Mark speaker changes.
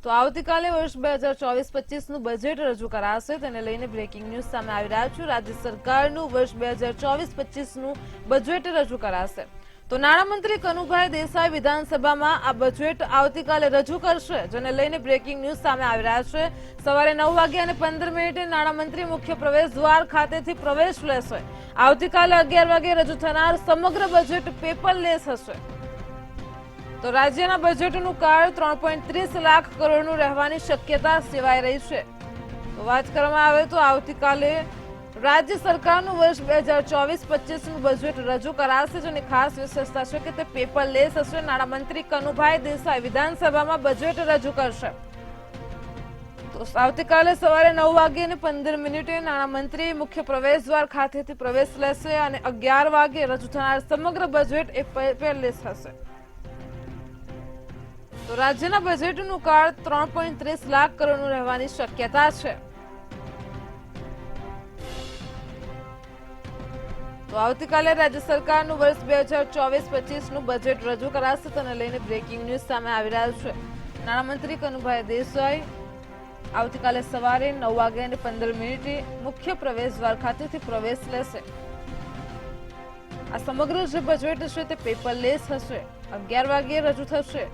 Speaker 1: તો આવતીકાલે વર્ષ 2024-25નું બજેટ રજૂ કરાશે, તેને લઈને બ્રેકિંગ ન્યૂઝ સામે આવી રહ્યા છે। રાજ્ય સરકારનું વર્ષ 2024-25નું બજેટ રજૂ કરાશે। તો નાણામંત્રી કનુભાઈ દેસાઈ વિધાનસભામાં આ બજેટ આવતીકાલે રજૂ કરશે, જેને લઈને બ્રેકિંગ ન્યૂઝ સામે આવી રહ્યા છે। સવારે 9:15 નાણામંત્રી મુખ્ય પ્રવેશ દ્વાર ખાતેથી પ્રવેશ લેશે। આવતીકાલે 11 વાગે રજૂ થનાર સમગ્ર બજેટ પેપરલેસ હશે। તો રાજ્યના બજેટનું કાર્ડ 3.30 લાખ કરોડનું રહેવાની શક્યતા સેવાઈ રહી છે। તો વાત કરવામાં આવે તો આવતીકાલે રાજ્ય સરકારનું વર્ષ 2024-25નું બજેટ રજૂ કરાશે, જેની ખાસ વિશેષતા છે કે તે પેપરલેસ હશે। નાણામંત્રી કનુભાઈ દેસાઈ વિધાનસભામાં બજેટ રજૂ કરશે। તો આવતીકાલે સવારે 9:15 નાણામંત્રી મુખ્ય પ્રવેશ દ્વાર ખાતેથી પ્રવેશ લેશે અને 11 વાગે રજૂ થનાર સમગ્ર બજેટ એ પેપરલેસ હશે। તો રાજ્યના બજેટનું કાર્ડ 3.30 લાખ કરોડનું રહેવાની શક્યતા છે। તો આવતીકાલે રાજ્ય સરકારનું વર્ષ 2024-25નું બજેટ રજૂ કરાશે, તેને લઈને બ્રેકિંગ ન્યૂઝ સામે આવી રહ્યા છે। નાણામંત્રી કનુભાઈ દેસાઈ આવતીકાલે સવારે 9:15 મુખ્ય પ્રવેશ દ્વાર ખાતેથી પ્રવેશ લેશે। આ સમગ્ર જે બજેટ છે તે પેપરલેસ હશે, 11 વાગે રજૂ થશે।